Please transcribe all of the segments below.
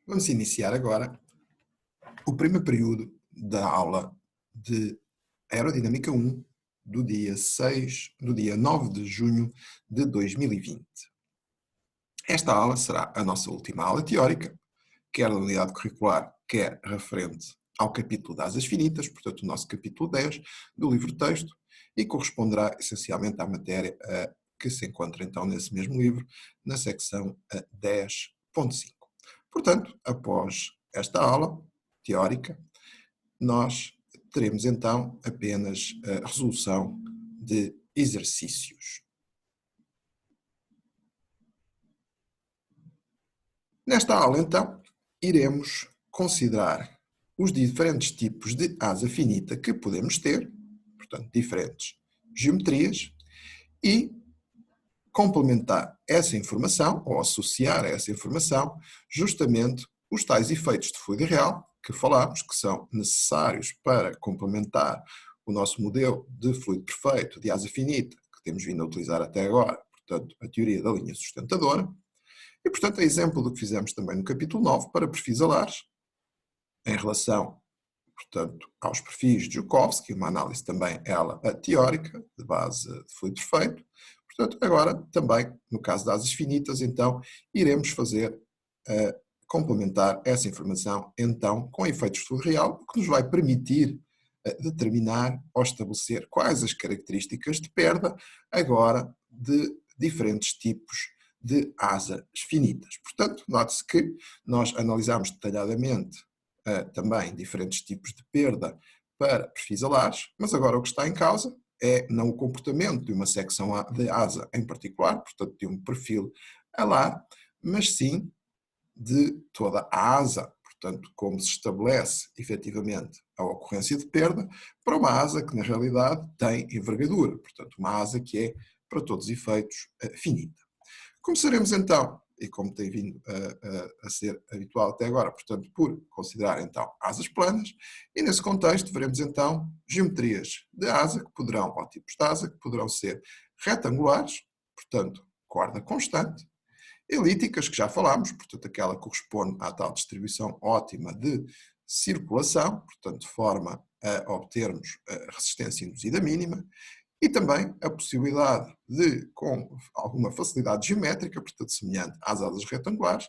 Vamos iniciar agora o primeiro período da aula de Aerodinâmica 1 do dia 9 de junho de 2020. Esta aula será a nossa última aula teórica, quer da unidade curricular, quer referente ao capítulo das asas finitas, portanto o nosso capítulo 10 do livro de texto, e corresponderá essencialmente à matéria que se encontra então nesse mesmo livro, na secção 10.5. Portanto, após esta aula teórica, nós teremos então apenas a resolução de exercícios. Nesta aula, então, iremos considerar os diferentes tipos de asa finita que podemos ter, portanto, diferentes geometrias, e complementar essa informação, ou associar a essa informação, justamente os tais efeitos de fluido real, que falámos, que são necessários para complementar o nosso modelo de fluido perfeito, de asa finita, que temos vindo a utilizar até agora, portanto, a teoria da linha sustentadora, e, portanto, é exemplo do que fizemos também no capítulo 9 para perfis alares, em relação, portanto, aos perfis de Joukowski, uma análise também ela teórica, de base de fluido perfeito. Portanto, agora também, no caso das asas finitas, então, iremos fazer, complementar essa informação, então, com efeitos de fluido real, o que nos vai permitir determinar ou estabelecer quais as características de perda, agora, de diferentes tipos de asas finitas. Portanto, note-se que nós analisamos detalhadamente também diferentes tipos de perda para perfis alares, mas agora o que está em causa é não o comportamento de uma secção de asa em particular, portanto de um perfil alar, mas sim de toda a asa, portanto como se estabelece efetivamente a ocorrência de perda para uma asa que na realidade tem envergadura, portanto uma asa que é para todos os efeitos finita. Começaremos então, e como tem vindo a ser habitual até agora, portanto, por considerar então asas planas, e nesse contexto veremos então geometrias de asa que poderão, ou tipos de asa, que poderão ser retangulares, portanto, corda constante, elípticas, que já falámos, portanto, aquela que corresponde à tal distribuição ótima de circulação, portanto, de forma a obtermos a resistência induzida mínima, e também a possibilidade de, com alguma facilidade geométrica, portanto semelhante às asas retangulares,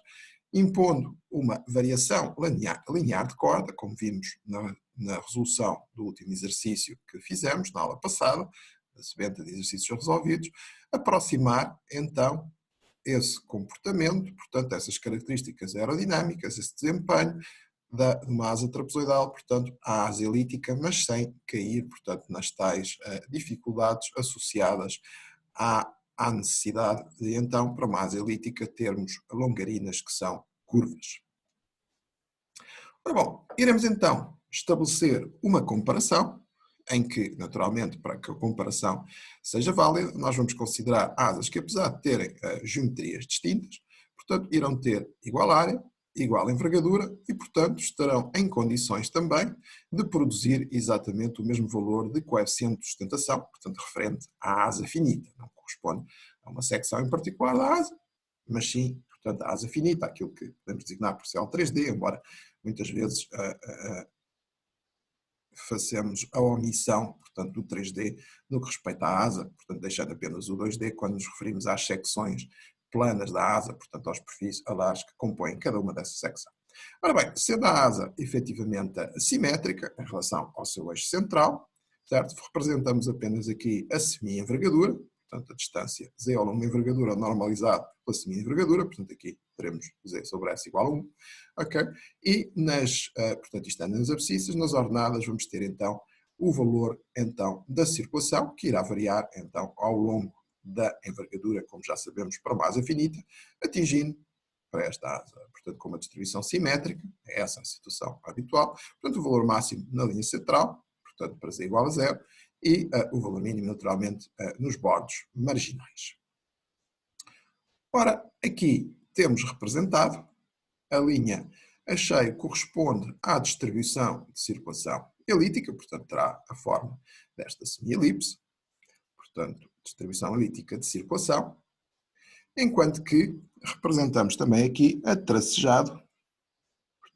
impondo uma variação linear de corda, como vimos na resolução do último exercício que fizemos, na aula passada, na sebenta de exercícios resolvidos, aproximar então esse comportamento, portanto essas características aerodinâmicas, esse desempenho, de uma asa trapezoidal, portanto, à asa elíptica, mas sem cair, portanto, nas tais dificuldades associadas à necessidade de, então, para uma asa elíptica, termos longarinas que são curvas. Ora bom, iremos então estabelecer uma comparação, em que, naturalmente, para que a comparação seja válida, nós vamos considerar asas que, apesar de terem geometrias distintas, portanto, irão ter igual área, igual envergadura e, portanto, estarão em condições também de produzir exatamente o mesmo valor de coeficiente de sustentação, portanto, referente à asa finita. Não corresponde a uma secção em particular da asa, mas sim, portanto, a asa finita, aquilo que podemos designar por CL3D, embora muitas vezes façamos a omissão, portanto, do 3D no que respeita à asa, portanto, deixando apenas o 2D quando nos referimos às secções planas da asa, portanto, aos perfis alares que compõem cada uma dessa secção. Ora bem, sendo a asa efetivamente simétrica em relação ao seu eixo central, certo? Representamos apenas aqui a semi-envergadura, portanto, a distância Z ao longo da envergadura normalizado pela semi-envergadura, portanto, aqui teremos Z sobre S igual a 1, ok? E portanto, isto é nas abscissas, nas ordenadas vamos ter então o valor então da circulação, que irá variar então ao longo da envergadura, como já sabemos, para uma asa finita, atingindo para esta asa, portanto, com uma distribuição simétrica, é essa a situação habitual, portanto, o valor máximo na linha central, portanto, para Z igual a 0, e o valor mínimo, naturalmente, nos bordos marginais. Ora, aqui temos representado a linha a cheio corresponde à distribuição de circulação elíptica, portanto, terá a forma desta semi-elipse, portanto, distribuição elíptica de circulação, enquanto que representamos também aqui a tracejado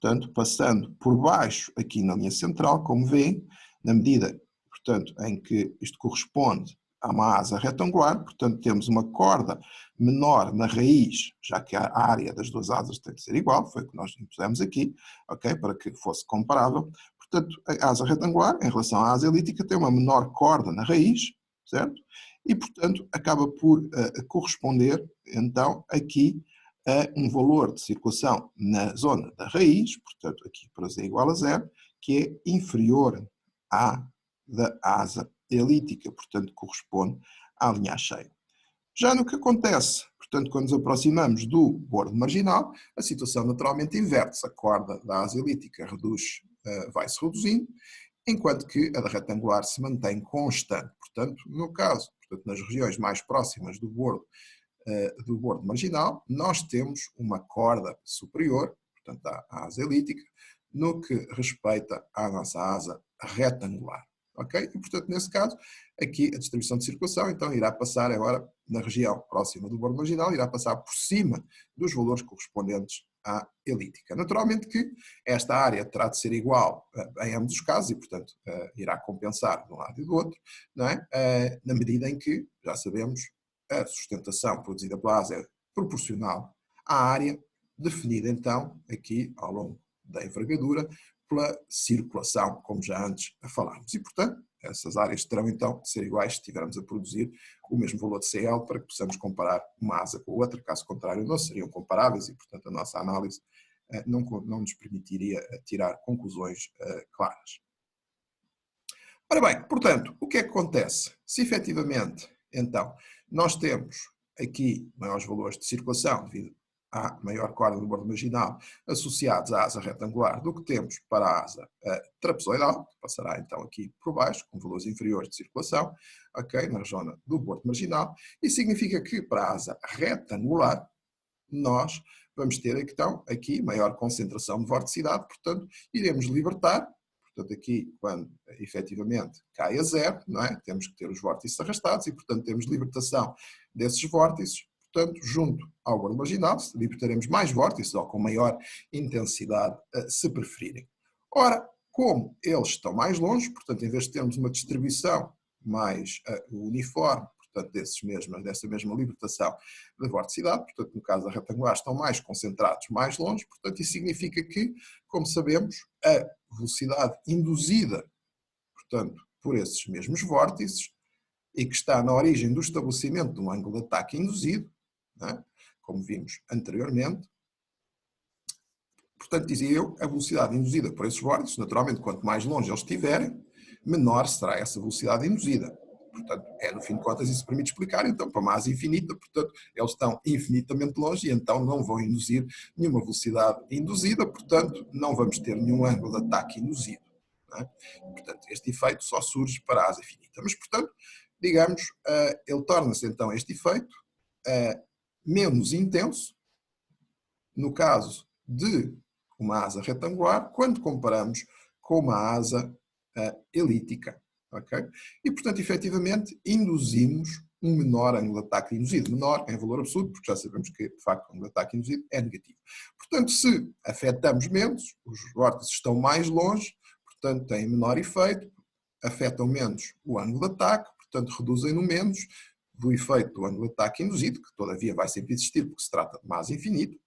portanto, passando por baixo aqui na linha central, como vêem, na medida, portanto, em que isto corresponde a uma asa retangular, portanto, temos uma corda menor na raiz, já que a área das duas asas tem que ser igual, foi o que nós impusemos aqui, ok, para que fosse comparável. Portanto, a asa retangular, em relação à asa elíptica, tem uma menor corda na raiz, certo? E, portanto, acaba por corresponder, então, aqui a um valor de circulação na zona da raiz, portanto, aqui para z igual a zero, que é inferior à da asa elíptica, portanto, corresponde à linha cheia. Já no que acontece, portanto, quando nos aproximamos do bordo marginal, a situação naturalmente inverte-se. A corda da asa elíptica vai-se reduzindo, enquanto que a da retangular se mantém constante. Portanto, no caso, portanto, nas regiões mais próximas do bordo marginal, nós temos uma corda superior, portanto, à asa elíptica, no que respeita à nossa asa retangular. Ok? E, portanto, nesse caso, aqui a distribuição de circulação, então, irá passar agora na região próxima do bordo marginal, irá passar por cima dos valores correspondentes à elíptica. Naturalmente que esta área terá de ser igual em ambos os casos e, portanto, irá compensar de um lado e do outro, não é? Na medida em que, já sabemos, a sustentação produzida pela asa é proporcional à área definida, então, aqui ao longo da envergadura, pela circulação, como já antes falámos. E, portanto, essas áreas terão então de ser iguais se estivermos a produzir o mesmo valor de CL para que possamos comparar uma asa com a outra, caso contrário não seriam comparáveis e, portanto, a nossa análise não nos permitiria tirar conclusões claras. Ora bem, portanto, o que é que acontece? Se efetivamente, então, nós temos aqui maiores valores de circulação devido à maior corda do bordo marginal associados à asa retangular do que temos para a asa trapezoidal, que passará então aqui por baixo, com valores inferiores de circulação, ok, na zona do bordo marginal, e significa que para a asa retangular nós vamos ter então aqui maior concentração de vorticidade, portanto iremos libertar. Portanto, aqui, quando efetivamente cai a zero, não é? Temos que ter os vórtices arrastados e, portanto, temos libertação desses vórtices. Portanto, junto ao bordo marginal, libertaremos mais vórtices ou com maior intensidade, se preferirem. Ora, como eles estão mais longe, portanto, em vez de termos uma distribuição mais uniforme, portanto, dessa mesma libertação da vorticidade, portanto, no caso da retangular, estão mais concentrados mais longe, portanto, isso significa que, como sabemos, a velocidade induzida, portanto, por esses mesmos vórtices, e que está na origem do estabelecimento de um ângulo de ataque induzido, não é? Como vimos anteriormente. Portanto, dizia eu, a velocidade induzida por esses vórtices, naturalmente, quanto mais longe eles estiverem, menor será essa velocidade induzida. Portanto, no fim de contas, isso permite explicar, então, para uma asa infinita, portanto, eles estão infinitamente longe e então não vão induzir nenhuma velocidade induzida, portanto, não vamos ter nenhum ângulo de ataque induzido. Não é? Portanto, este efeito só surge para a asa finita. Mas, portanto, digamos, ele torna-se, então, este efeito menos intenso, no caso de uma asa retangular, quando comparamos com uma asa elíptica. Okay? E, portanto, efetivamente, induzimos um menor ângulo de ataque induzido. Menor em valor absoluto, porque já sabemos que, de facto, o ângulo de ataque induzido é negativo. Portanto, se afetamos menos, os vórtices estão mais longe, portanto, têm menor efeito, afetam menos o ângulo de ataque, portanto, reduzem-no menos do efeito do ângulo de ataque induzido, que todavia vai sempre existir, porque se trata de uma asa infinita,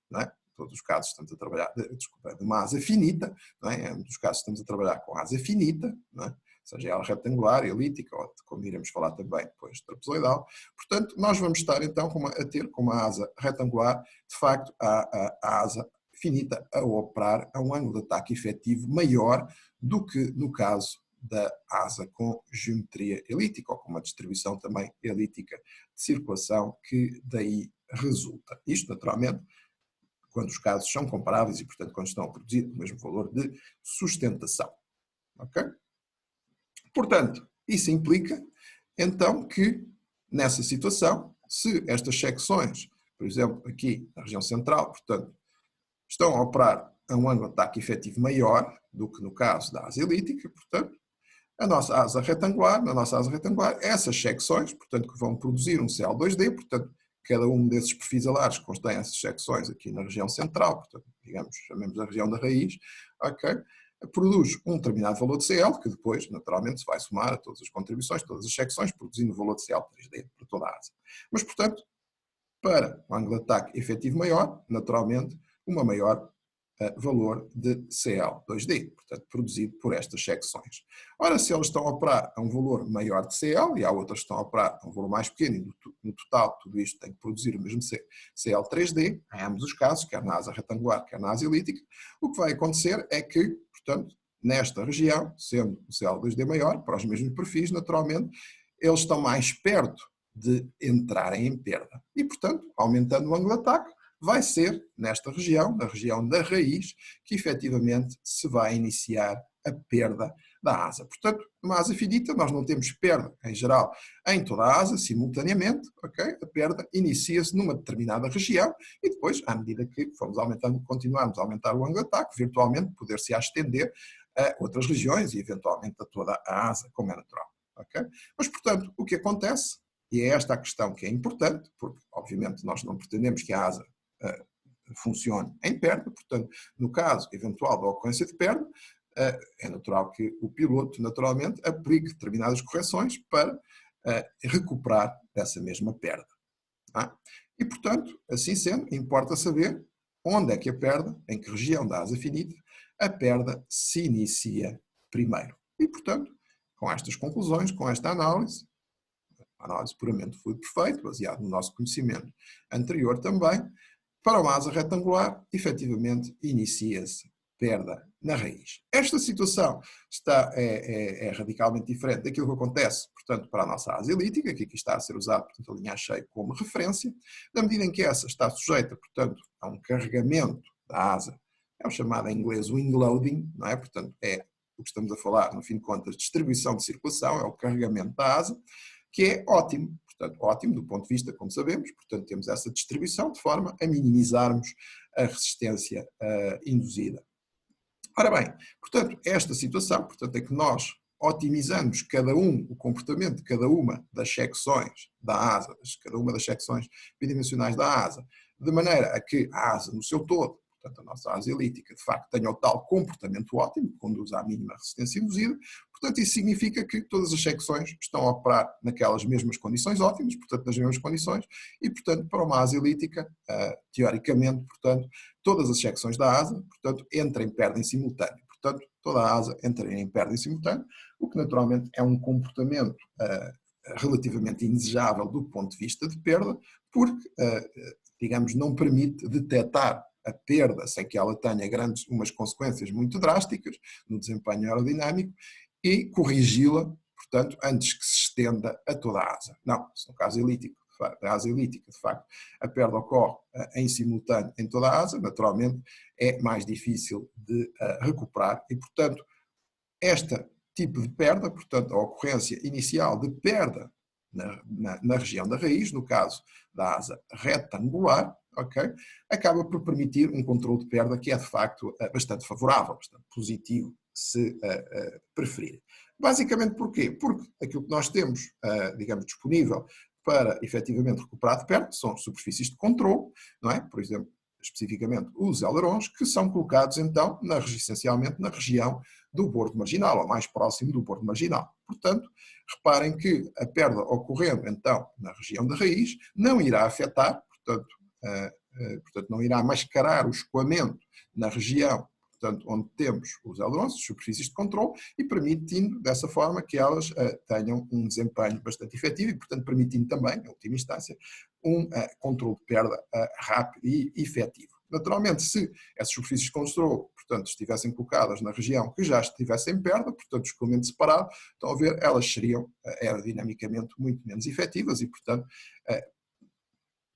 não é? Em todos os casos estamos a trabalhar, de uma asa finita, não é? Em muitos casos estamos a trabalhar com asa finita, não é? Seja ela retangular, elíptica, ou como iremos falar também depois, trapezoidal. Portanto, nós vamos estar então a ter com uma asa retangular, de facto, a asa finita a operar a um ângulo de ataque efetivo maior do que no caso da asa com geometria elíptica, ou com uma distribuição também elíptica de circulação que daí resulta. Isto, naturalmente, quando os casos são comparáveis e, portanto, quando estão a produzir o mesmo valor de sustentação. Ok? Portanto, isso implica, então, que nessa situação, se estas secções, por exemplo, aqui na região central, portanto, estão a operar a um ângulo de ataque efetivo maior do que no caso da asa elíptica, portanto, na nossa asa retangular, essas secções, portanto, que vão produzir um CL2D, portanto, cada um desses perfis alares contém essas secções aqui na região central, portanto, digamos, chamemos a região da raiz, ok? Produz um determinado valor de CL, que depois, naturalmente, se vai somar a todas as contribuições, todas as secções, produzindo o valor de CL 3D para toda a asa. Mas, portanto, para o ângulo de ataque efetivo maior, naturalmente, uma maior valor de CL 2D, portanto, produzido por estas secções. Ora, se eles estão a operar a um valor maior de CL e há outras que estão a operar a um valor mais pequeno e no total tudo isto tem que produzir o mesmo CL 3D, em ambos os casos, quer na asa retangular, quer na asa elíptica, o que vai acontecer é que, portanto, nesta região, sendo o CL 2D maior, para os mesmos perfis, naturalmente, eles estão mais perto de entrarem em perda. E, portanto, aumentando o ângulo de ataque, vai ser nesta região, na região da raiz, que efetivamente se vai iniciar a perda da asa. Portanto, numa asa finita, nós não temos perda, em geral, em toda a asa, simultaneamente, ok? A perda inicia-se numa determinada região e depois, à medida que formos aumentando, continuarmos a aumentar o ângulo de ataque, virtualmente poder-se estender a outras regiões e, eventualmente, a toda a asa, como é natural, ok? Mas, portanto, o que acontece, e é esta a questão que é importante, porque, obviamente, nós não pretendemos que a asa funcione em perda, portanto, no caso eventual da ocorrência de perda, é natural que o piloto, naturalmente, aplique determinadas correções para recuperar dessa mesma perda. Tá? E, portanto, assim sendo, importa saber onde é que a perda, em que região da asa finita, a perda se inicia primeiro. E, portanto, com estas conclusões, com esta análise puramente de fluido perfeito, baseado no nosso conhecimento anterior também, para uma asa retangular, efetivamente, inicia-se perda na raiz. Esta situação é radicalmente diferente daquilo que acontece, portanto, para a nossa asa elíptica, que aqui está a ser usado, portanto, a linha cheia como referência, na medida em que essa está sujeita, portanto, a um carregamento da asa, é o chamado em inglês wing loading, não é? Portanto, é o que estamos a falar, no fim de contas, distribuição de circulação, é o carregamento da asa, que é ótimo, portanto, ótimo do ponto de vista, como sabemos, portanto, temos essa distribuição de forma a minimizarmos a resistência induzida. Ora bem, portanto, esta situação, portanto, é que nós otimizamos o comportamento de cada uma das secções da asa, cada uma das secções bidimensionais da asa, de maneira a que a asa, no seu todo, portanto, a nossa asa elíptica, de facto, tenha o tal comportamento ótimo, que conduz à mínima resistência induzida. Portanto, isso significa que todas as secções estão a operar naquelas mesmas condições ótimas, portanto, nas mesmas condições, e, portanto, para uma asa elíptica, teoricamente, portanto, todas as secções da asa, portanto, entram em perda em simultâneo. Portanto, toda a asa entra em perda em simultâneo, o que naturalmente é um comportamento relativamente indesejável do ponto de vista de perda, porque, digamos, não permite detectar a perda sem que ela tenha umas consequências muito drásticas no desempenho aerodinâmico e corrigi-la, portanto, antes que se estenda a toda a asa. Não, se no caso da asa elíptica, de facto, a perda ocorre em simultâneo em toda a asa, naturalmente é mais difícil de recuperar e, portanto, este tipo de perda, portanto, a ocorrência inicial de perda na região da raiz, no caso da asa retangular, okay, acaba por permitir um controle de perda que é de facto bastante favorável, bastante positivo, se preferir. Basicamente porquê? Porque aquilo que nós temos, digamos, disponível para efetivamente recuperar de perda são superfícies de controle, não é? Por exemplo, especificamente os ailerons, que são colocados então, essencialmente na região do bordo marginal, ou mais próximo do bordo marginal. Portanto, reparem que a perda ocorrendo então na região da raiz não irá afetar, portanto não irá mascarar o escoamento na região, portanto, onde temos os ailerons, as superfícies de controle, e permitindo dessa forma que elas tenham um desempenho bastante efetivo e, portanto, permitindo também, em última instância, um controle de perda rápido e efetivo. Naturalmente, se essas superfícies de controle, portanto, estivessem colocadas na região que já estivesse em perda, portanto, escoamento separado, estão a ver, elas seriam aerodinamicamente muito menos efetivas e, portanto,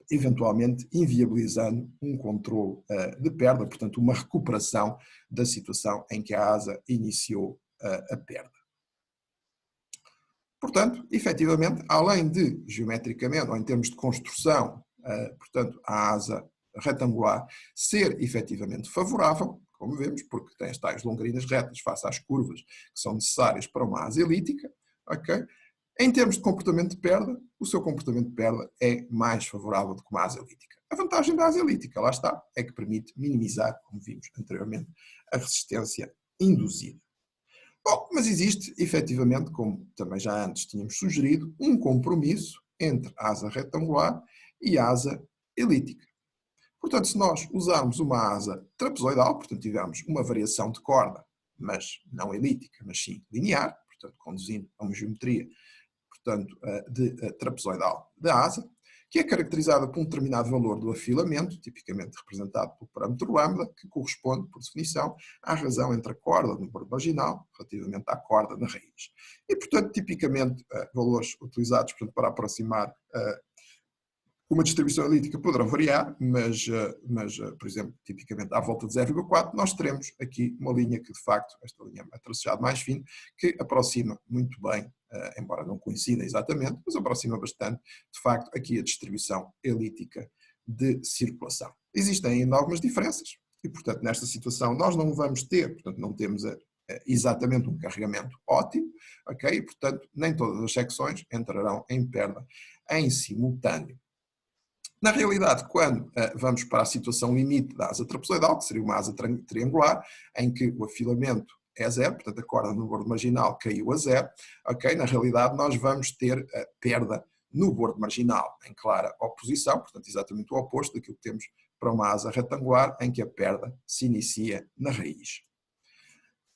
eventualmente inviabilizando um controle de perda, portanto, uma recuperação da situação em que a asa iniciou a perda. Portanto, efetivamente, além de, geometricamente, ou em termos de construção, portanto, a asa retangular ser efetivamente favorável, como vemos, porque tem as tais longarinas retas face às curvas que são necessárias para uma asa elíptica, ok? Em termos de comportamento de perda, o seu comportamento de perda é mais favorável do que uma asa elíptica. A vantagem da asa elíptica, lá está, é que permite minimizar, como vimos anteriormente, a resistência induzida. Bom, mas existe, efetivamente, como também já antes tínhamos sugerido, um compromisso entre a asa retangular e a asa elíptica. Portanto, se nós usarmos uma asa trapezoidal, portanto, tivermos uma variação de corda, mas não elíptica, mas sim linear, portanto, conduzindo a uma geometria, portanto, de trapezoidal da asa, que é caracterizada por um determinado valor do afilamento, tipicamente representado pelo parâmetro lambda, que corresponde, por definição, à razão entre a corda no bordo marginal relativamente à corda na raiz. E, portanto, tipicamente, valores utilizados portanto, para aproximar uma distribuição elíptica poderão variar, mas, por exemplo, tipicamente à volta de 0,4, nós teremos aqui uma linha que, de facto, esta linha é traçado mais fino, que aproxima muito bem, embora não coincida exatamente, mas aproxima bastante, de facto, aqui a distribuição elíptica de circulação. Existem ainda algumas diferenças e, portanto, nesta situação nós não vamos ter, portanto, não temos exatamente um carregamento ótimo, ok? E, portanto, nem todas as secções entrarão em perda em simultâneo. Na realidade, quando vamos para a situação limite da asa trapezoidal, que seria uma asa triangular, em que o afilamento é zero, portanto a corda no bordo marginal caiu a zero, ok? Na realidade nós vamos ter perda no bordo marginal, em clara oposição, portanto exatamente o oposto daquilo que temos para uma asa retangular, em que a perda se inicia na raiz.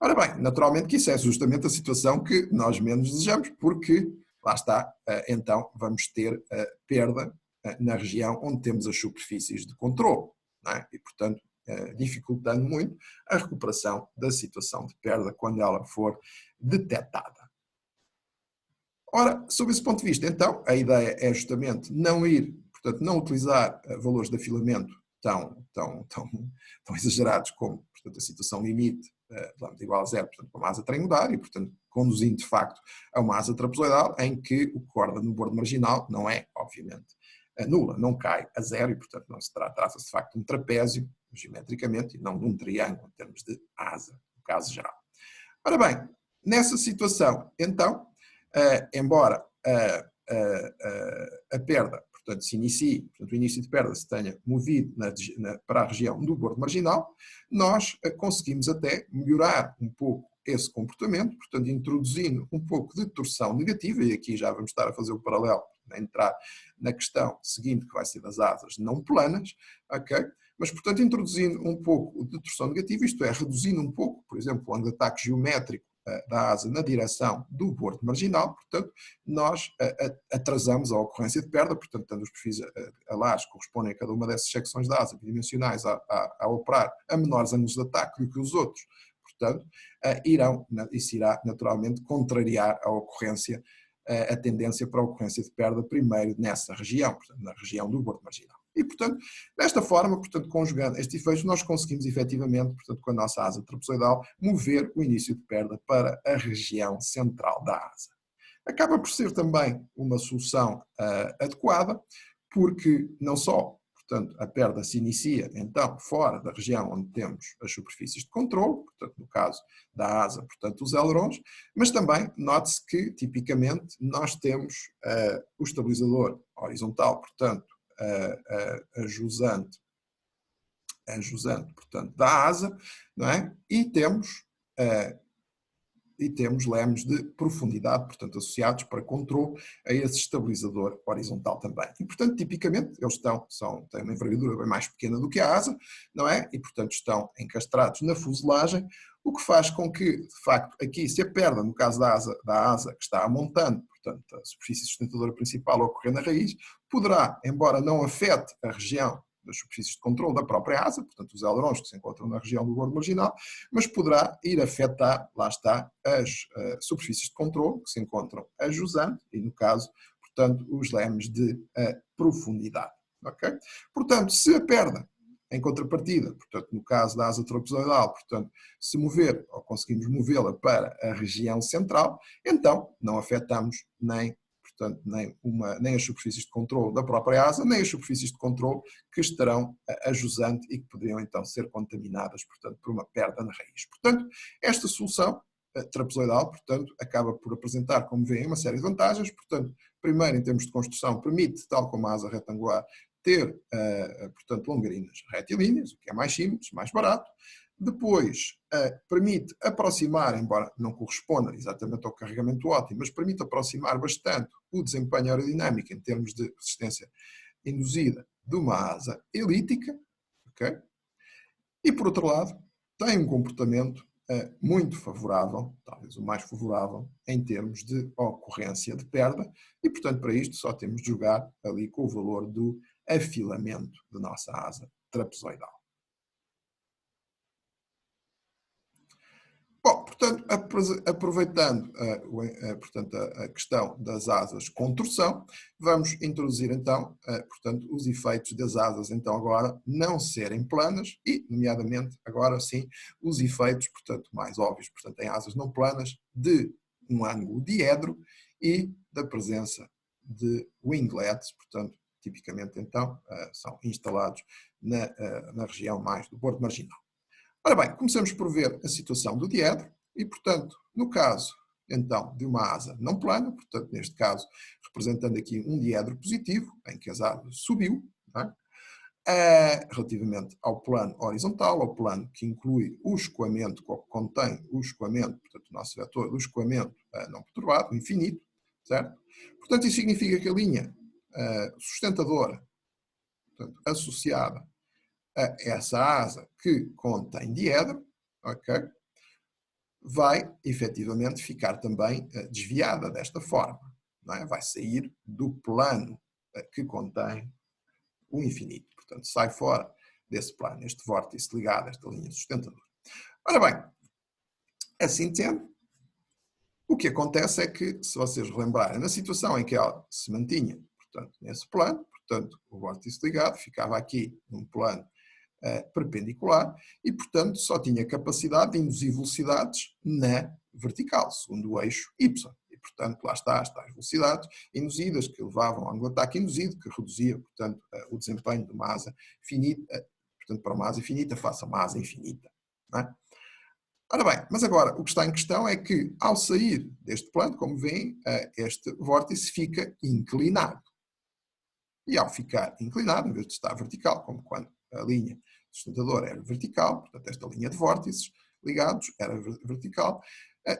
Ora bem, naturalmente que isso é justamente a situação que nós menos desejamos, porque, lá está, então vamos ter perda na região onde temos as superfícies de controle, não é? E, portanto, dificultando muito a recuperação da situação de perda quando ela for detectada. Ora, sob esse ponto de vista, então, a ideia é justamente não ir, portanto, não utilizar valores de afilamento tão exagerados como, portanto, a situação limite lambda igual a zero, portanto, para uma asa triangular e, portanto, conduzindo de facto a uma asa trapezoidal em que o corda no bordo marginal não é, obviamente, nula, não cai a zero e, portanto, não se trata-se de facto de um trapézio, geometricamente, e não de um triângulo em termos de asa, no caso geral. Ora bem, nessa situação, então, embora a perda, portanto, se inicie, portanto, o início de perda se tenha movido para a região do bordo marginal, nós conseguimos até melhorar um pouco esse comportamento, portanto, introduzindo um pouco de torção negativa, e aqui já vamos estar a fazer o paralelo, a entrar na questão seguinte, que vai ser das asas não planas, ok? Mas, portanto, introduzindo um pouco de torção negativa, isto é, reduzindo um pouco, por exemplo, o ângulo de ataque geométrico da asa na direção do bordo marginal, portanto, nós atrasamos a ocorrência de perda, portanto, tendo os perfis alares que correspondem a cada uma dessas secções da asa bidimensionais a operar a menores ângulos de ataque do que os outros, portanto, isso irá naturalmente contrariar a ocorrência, a tendência para a ocorrência de perda primeiro nessa região, portanto, na região do bordo marginal. E, portanto, desta forma, portanto, conjugando este efeito, nós conseguimos efetivamente, portanto, com a nossa asa trapezoidal, mover o início de perda para a região central da asa. Acaba por ser também uma solução adequada, porque não só, portanto, a perda se inicia, então, fora da região onde temos as superfícies de controle, portanto, no caso da asa, portanto, os ailerons, mas também note-se que, tipicamente, nós temos o estabilizador horizontal, portanto, a jusante, portanto, da asa, não é? E temos lemes de profundidade, portanto, associados para controle a esse estabilizador horizontal também. E, portanto, tipicamente, eles têm uma envergadura bem mais pequena do que a asa, não é? E, portanto, estão encastrados na fuselagem, o que faz com que, de facto, aqui se a perda, no caso da asa que está amontando, portanto, a superfície sustentadora principal ocorrer na raiz, poderá, embora não afete a região das superfícies de controle da própria asa, portanto os ailerons que se encontram na região do bordo marginal, mas poderá ir afetar, lá está, as superfícies de controle que se encontram a jusante e, no caso, portanto, os lemes de profundidade. Okay? Portanto, se a perda, em contrapartida, portanto, no caso da asa trapezoidal, portanto, se mover ou conseguimos movê-la para a região central, então não afetamos portanto, nem as superfícies de controle da própria asa, nem as superfícies de controle que estarão a jusante e que poderiam então ser contaminadas, portanto, por uma perda na raiz. Portanto, esta solução trapezoidal, portanto, acaba por apresentar, como veem, uma série de vantagens. Portanto, primeiro, em termos de construção, permite, tal como a asa retangular, ter, portanto, longarinas retilíneas, o que é mais simples, mais barato. Depois, permite aproximar, embora não corresponda exatamente ao carregamento óptimo, mas permite aproximar bastante o desempenho aerodinâmico em termos de resistência induzida de uma asa elíptica, ok? E, por outro lado, tem um comportamento muito favorável, talvez o mais favorável, em termos de ocorrência de perda, e, portanto, para isto só temos de jogar ali com o valor do afilamento da nossa asa trapezoidal. Bom, portanto, aproveitando portanto, a questão das asas com torção, vamos introduzir então, portanto, os efeitos das asas então agora não serem planas e, nomeadamente, agora sim, os efeitos, portanto, mais óbvios, portanto, em asas não planas de um ângulo diedro e da presença de winglets, portanto, tipicamente então são instalados na região mais do bordo marginal. Ora bem, começamos por ver a situação do diedro e, portanto, no caso, então, de uma asa não plana, portanto, neste caso, representando aqui um diedro positivo, em que as asas subiu, relativamente ao plano horizontal, ao plano que inclui o escoamento, que contém o escoamento, portanto, o nosso vetor do escoamento não perturbado, infinito, certo? Portanto, isso significa que a linha sustentadora, portanto, associada a essa asa que contém diedro, ok? Vai efetivamente ficar também desviada desta forma, não é? Vai sair do plano que contém o infinito, portanto sai fora desse plano, este vórtice ligado a esta linha sustentadora. Ora bem, assim sendo, o que acontece é que, se vocês relembrarem, na situação em que ela se mantinha, portanto, nesse plano, portanto, o vórtice ligado ficava aqui num plano perpendicular e, portanto, só tinha capacidade de induzir velocidades na vertical, segundo o eixo Y. E, portanto, lá está, as tais velocidades induzidas que levavam ao ângulo de ataque induzido, que reduzia, portanto, o desempenho de uma asa finita, portanto, para uma asa finita face a uma asa infinita. Não é? Ora bem, mas agora o que está em questão é que, ao sair deste plano, como veem, este vórtice fica inclinado. E ao ficar inclinado, em vez de estar vertical, como quando a linha sustentadora era vertical, portanto esta linha de vórtices ligados era vertical,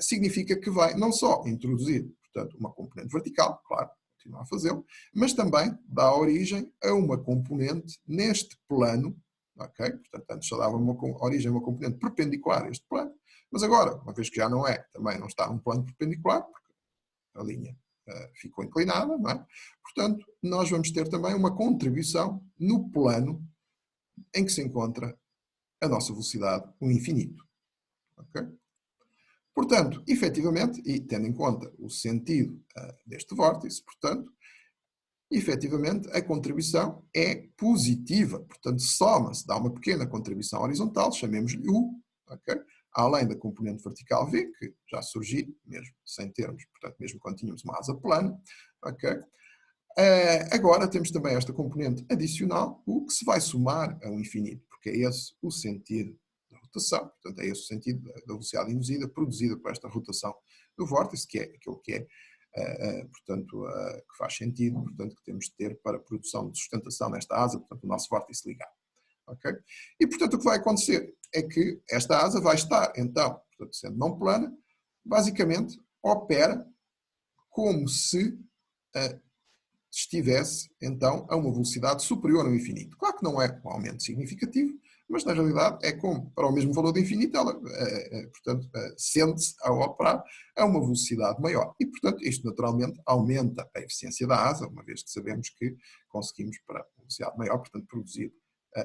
significa que vai não só introduzir, portanto, uma componente vertical, claro, continua a fazê-lo, mas também dá origem a uma componente neste plano, ok? Portanto, antes só dava origem a uma componente perpendicular a este plano, mas agora, uma vez que já não é, também não está num plano perpendicular, porque a linha ficou inclinada, não é? Portanto, nós vamos ter também uma contribuição no plano em que se encontra a nossa velocidade, o infinito. Okay? Portanto, efetivamente, e tendo em conta o sentido deste vórtice, portanto, efetivamente a contribuição é positiva, portanto, soma-se, dá uma pequena contribuição horizontal, chamemos-lhe U, okay? Além da componente vertical V, que já surgiu, mesmo sem termos, portanto, mesmo quando tínhamos uma asa plana, ok? Agora temos também esta componente adicional, o que se vai somar ao infinito, porque é esse o sentido da rotação, portanto é esse o sentido da velocidade induzida produzida por esta rotação do vórtice, que é aquilo que é, portanto, que faz sentido, portanto, que temos de ter para a produção de sustentação nesta asa, portanto, o nosso vórtice ligado. Okay? E, portanto, o que vai acontecer é que esta asa vai estar, então, portanto, sendo não plana, basicamente opera como se estivesse, então, a uma velocidade superior ao infinito. Claro que não é um aumento significativo, mas na realidade é como, para o mesmo valor do infinito, ela, portanto, sente-se ao operar a uma velocidade maior. E, portanto, isto naturalmente aumenta a eficiência da asa, uma vez que sabemos que conseguimos, para uma velocidade maior, portanto, produzir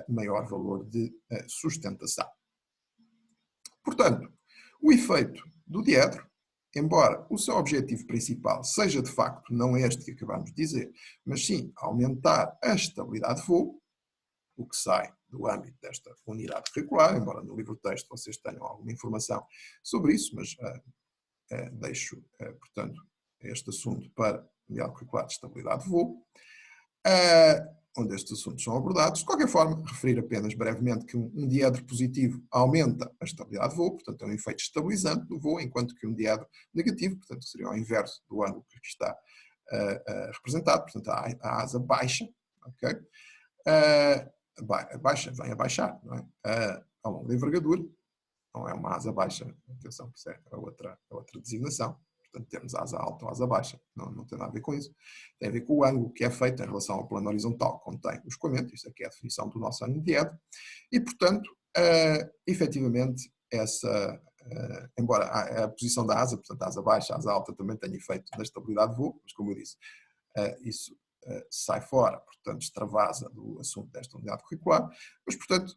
maior valor de sustentação. Portanto, o efeito do diedro, embora o seu objetivo principal seja de facto não este que acabamos de dizer, mas sim aumentar a estabilidade de voo, o que sai do âmbito desta unidade curricular, embora no livro de texto vocês tenham alguma informação sobre isso, mas deixo, portanto, este assunto para a unidade curricular de estabilidade de voo. onde estes assuntos são abordados. De qualquer forma, referir apenas brevemente que um diedro positivo aumenta a estabilidade de voo, portanto é um efeito estabilizante no voo, enquanto que um diedro negativo, portanto seria ao inverso do ângulo que aqui está representado, portanto a asa baixa, ok? Baixa, vem a baixar, não é? Ao longo da envergadura, não é uma asa baixa, atenção, que é a outra designação. Portanto, temos asa alta ou asa baixa, não tem nada a ver com isso. Tem a ver com o ângulo que é feito em relação ao plano horizontal, contém o escoamento, isto aqui é a definição do nosso ângulo de diedro, e, portanto, efetivamente, embora a posição da asa, portanto, a asa baixa, a asa alta, também tenha efeito na estabilidade de voo, mas, como eu disse, isso sai fora, portanto, extravasa do assunto desta unidade curricular, mas, portanto,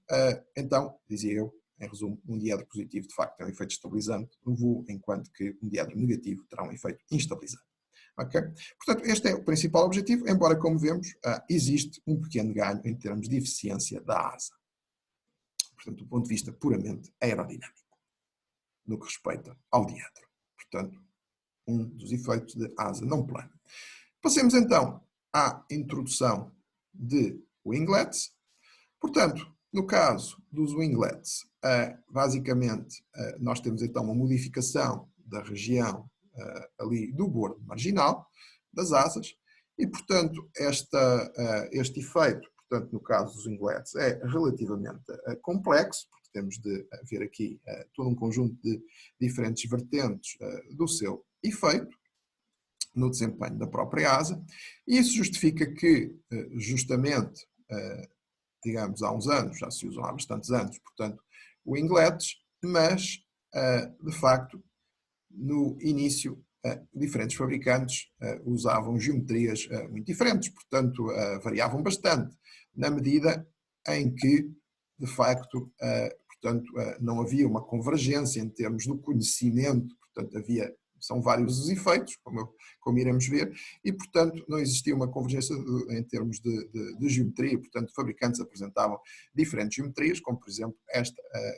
então, dizia eu, em resumo, um diedro positivo, de facto, tem um efeito estabilizante no voo, enquanto que um diedro negativo terá um efeito instabilizante. Okay? Portanto, este é o principal objetivo, embora, como vemos, existe um pequeno ganho em termos de eficiência da asa. Portanto, do ponto de vista puramente aerodinâmico, no que respeita ao diedro. Portanto, um dos efeitos de asa não plana. Passemos, então, à introdução de winglets. Portanto, no caso dos winglets, basicamente nós temos então uma modificação da região ali do bordo marginal das asas e, portanto, este efeito, portanto, no caso dos winglets, é relativamente complexo, porque temos de ver aqui todo um conjunto de diferentes vertentes do seu efeito no desempenho da própria asa, e isso justifica que, justamente, digamos, há uns anos, já se usam há bastantes anos, portanto, winglets, mas, de facto, no início, diferentes fabricantes usavam geometrias muito diferentes, portanto, variavam bastante, na medida em que, de facto, portanto, não havia uma convergência em termos do conhecimento, portanto, são vários os efeitos, como iremos ver, e, portanto, não existia uma convergência em termos de geometria, portanto, fabricantes apresentavam diferentes geometrias, como, por exemplo, esta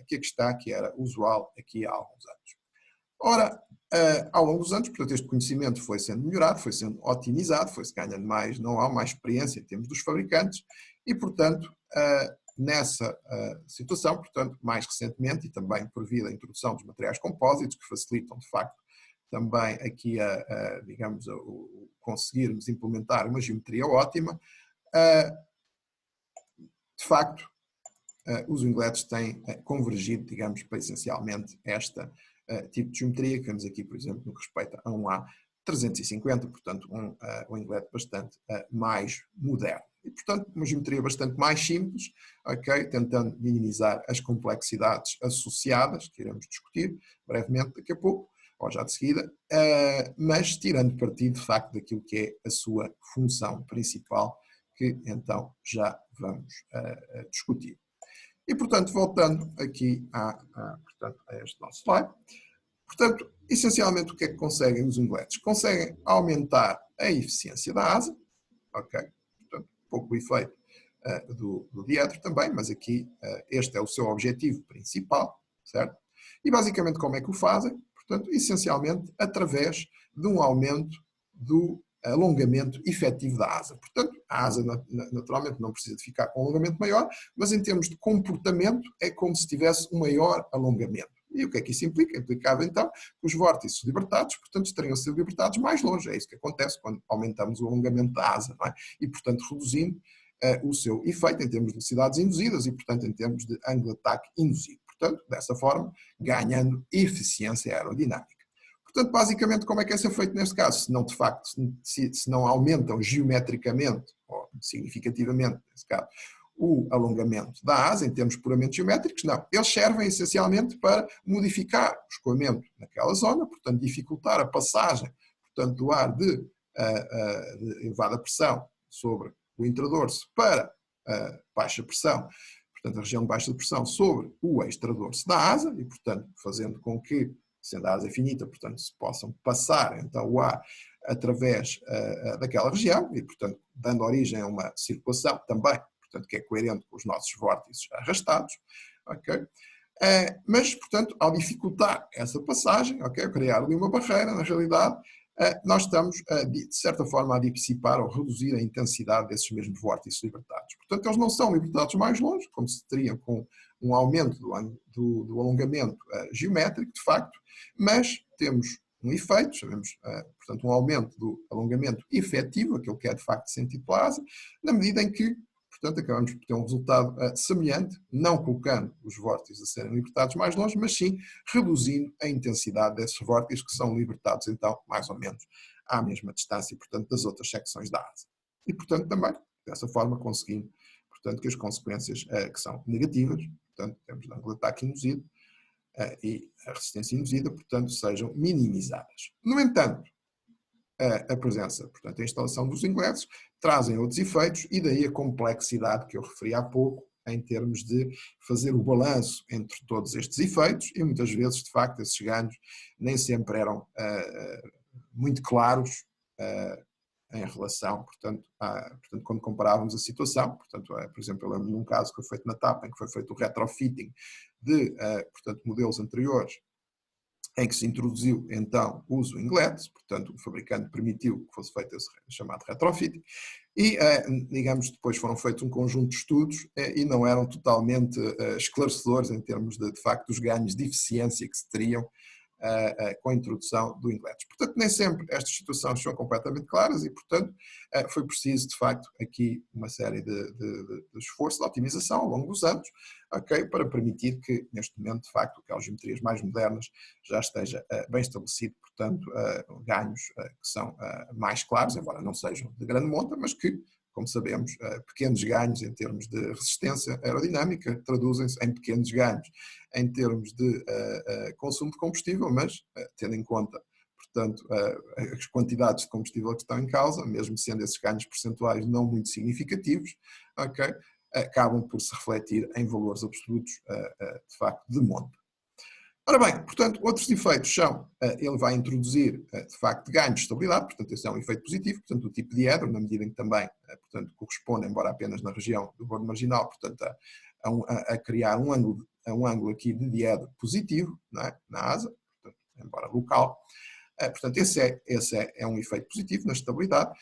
que aqui está, que era usual aqui há alguns anos. Ora, ao longo dos anos, portanto, este conhecimento foi sendo melhorado, foi sendo otimizado, foi-se ganhando mais know-how, mais experiência em termos dos fabricantes, e, portanto, nessa situação, portanto, mais recentemente, e também por via da introdução dos materiais compósitos, que facilitam, de facto, também aqui digamos, conseguirmos implementar uma geometria ótima, de facto, os winglets têm convergido, digamos, para essencialmente este tipo de geometria, que vemos aqui, por exemplo, no que respeita a um A350, portanto, um winglet bastante mais moderno. E, portanto, uma geometria bastante mais simples, okay, tentando minimizar as complexidades associadas, que iremos discutir brevemente daqui a pouco, ou já de seguida, mas tirando partido, de facto, daquilo que é a sua função principal, que então já vamos discutir. E, portanto, voltando aqui portanto, a este nosso slide, portanto, essencialmente o que é que conseguem os winglets? Conseguem aumentar a eficiência da asa, ok? Portanto, pouco o efeito do diedro também, mas aqui este é o seu objetivo principal, certo? E basicamente como é que o fazem? Portanto, essencialmente através de um aumento do alongamento efetivo da asa. Portanto, a asa naturalmente não precisa de ficar com um alongamento maior, mas em termos de comportamento é como se tivesse um maior alongamento. E o que é que isso implica? Implicava então que os vórtices libertados, portanto, estariam a ser libertados mais longe. É isso que acontece quando aumentamos o alongamento da asa, não é? E, portanto, reduzindo o seu efeito em termos de velocidades induzidas e, portanto, em termos de ângulo de ataque induzido. Portanto, dessa forma, ganhando eficiência aerodinâmica. Portanto, basicamente, como é que é ser feito neste caso? Se não, de facto, se não aumentam geometricamente, ou significativamente, nesse caso, o alongamento da asa, em termos puramente geométricos, não. Eles servem essencialmente para modificar o escoamento naquela zona, portanto, dificultar a passagem, portanto, do ar de elevada pressão sobre o intradorso para baixa pressão, portanto, a região de baixa pressão sobre o extradorso da asa, e, portanto, fazendo com que, sendo a asa finita, portanto, se possam passar, então, o ar através daquela região, e, portanto, dando origem a uma circulação também, portanto, que é coerente com os nossos vórtices arrastados, ok? Mas, portanto, ao dificultar essa passagem, ok, criar ali uma barreira, na realidade, nós estamos, de certa forma, a dissipar ou reduzir a intensidade desses mesmos vórtices libertados. Portanto, eles não são libertados mais longe, como se teria com um aumento do alongamento geométrico, de facto, mas temos um efeito, sabemos, portanto, um aumento do alongamento efetivo, aquilo que é de facto sentido pela asa, na medida em que, portanto, acabamos por ter um resultado semelhante, não colocando os vórtices a serem libertados mais longe, mas sim reduzindo a intensidade desses vórtices que são libertados, então, mais ou menos à mesma distância, portanto, das outras secções da asa. E, portanto, também, dessa forma, conseguindo, portanto, que as consequências que são negativas, portanto, temos de ângulo de ataque induzido, e a resistência induzida, portanto, sejam minimizadas. No entanto, a presença, portanto, a instalação dos ingleses trazem outros efeitos e daí a complexidade que eu referi há pouco em termos de fazer o balanço entre todos estes efeitos e muitas vezes, de facto, esses ganhos nem sempre eram muito claros em relação, portanto, quando comparávamos a situação, portanto, por exemplo, eu lembro de um caso que foi feito na TAP, em que foi feito o retrofitting de, portanto, modelos anteriores, em que se introduziu então o uso inglês, portanto, o fabricante permitiu que fosse feito esse chamado retrofitting, e, digamos, depois foram feitos um conjunto de estudos e não eram totalmente esclarecedores em termos de facto, dos ganhos de eficiência que se teriam com a introdução do inglês. Portanto, nem sempre estas situações são completamente claras e, portanto, foi preciso, de facto, aqui uma série de esforços de otimização ao longo dos anos, okay, para permitir que, neste momento, de facto, aquelas geometrias mais modernas já esteja bem estabelecido, portanto, ganhos que são mais claros, embora não sejam de grande monta, mas que, como sabemos, pequenos ganhos em termos de resistência aerodinâmica traduzem-se em pequenos ganhos em termos de consumo de combustível, mas tendo em conta, portanto, as quantidades de combustível que estão em causa, mesmo sendo esses ganhos percentuais não muito significativos, okay, acabam por se refletir em valores absolutos, de facto, de monta. Ora bem, portanto, outros efeitos são, ele vai introduzir, de facto, ganhos de estabilidade, portanto, esse é um efeito positivo, portanto, do tipo diedro, na medida em que também, portanto, corresponde, embora apenas na região do bordo marginal, portanto, a criar um ângulo aqui de diedro positivo, não é? Na asa, portanto, embora local. Portanto, esse é um efeito positivo na estabilidade.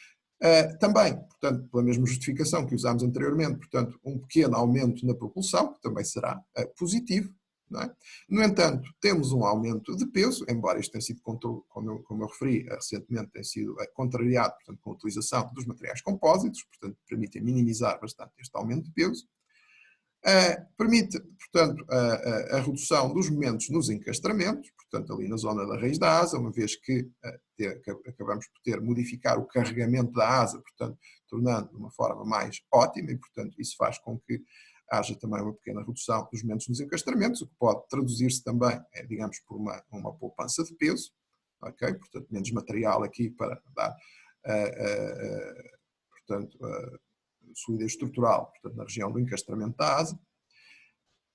Também, portanto, pela mesma justificação que usámos anteriormente, portanto, um pequeno aumento na propulsão, que também será positivo. Não é? No entanto, temos um aumento de peso, embora isto tenha sido, como eu referi, recentemente tem sido contrariado, portanto, com a utilização dos materiais compósitos, portanto, permitem minimizar bastante este aumento de peso. Permite, portanto, a redução dos momentos nos encastramentos, portanto, ali na zona da raiz da asa, uma vez que acabamos por modificar o carregamento da asa, portanto, tornando de uma forma mais ótima e, portanto, isso faz com que haja também uma pequena redução dos momentos nos encastramentos, o que pode traduzir-se também, digamos, por uma poupança de peso, ok? Portanto, menos material aqui para dar, portanto, solidez estrutural, portanto, na região do encastramento da asa.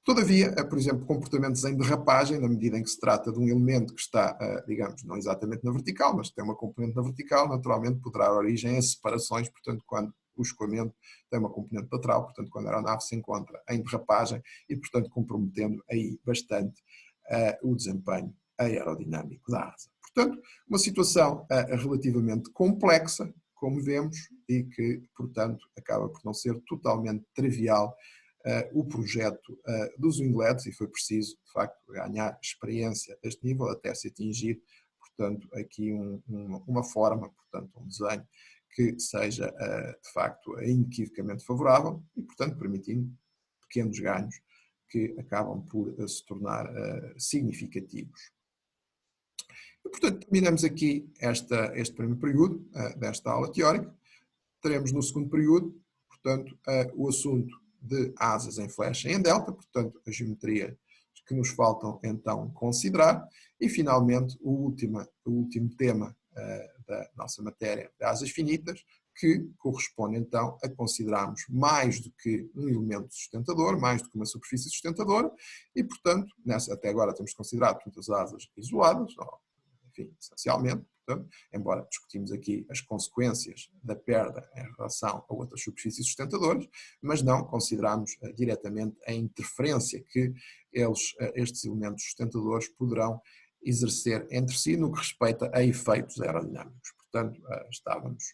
Todavia, por exemplo, comportamentos em derrapagem, na medida em que se trata de um elemento que está, digamos, não exatamente na vertical, mas que tem uma componente na vertical, naturalmente poderá dar origem a separações, portanto, quando o escoamento tem uma componente lateral, portanto, quando a aeronave se encontra em derrapagem e, portanto, comprometendo aí bastante o desempenho aerodinâmico da asa. Portanto, uma situação relativamente complexa, como vemos, e que, portanto, acaba por não ser totalmente trivial o projeto dos winglets, e foi preciso, de facto, ganhar experiência a este nível até se atingir, portanto, aqui uma forma, portanto, um desenho que seja, de facto, inequivocamente favorável e, portanto, permitindo pequenos ganhos que acabam por se tornar significativos. E, portanto, terminamos aqui este primeiro período desta aula teórica. Teremos no segundo período, portanto, o assunto de asas em flecha e em delta, portanto, a geometria que nos faltam então considerar. E, finalmente, o último tema da nossa matéria de asas finitas, que corresponde então a considerarmos mais do que um elemento sustentador, mais do que uma superfície sustentadora, e, portanto, até agora temos considerado as asas isoladas, enfim, essencialmente, portanto, embora discutimos aqui as consequências da perda em relação a outras superfícies sustentadoras, mas não consideramos diretamente a interferência que estes elementos sustentadores poderão exercer entre si no que respeita a efeitos aerodinâmicos. Portanto, estávamos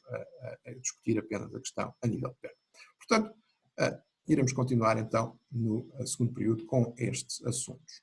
a discutir apenas a questão a nível de perna. Portanto, iremos continuar então no segundo período com estes assuntos.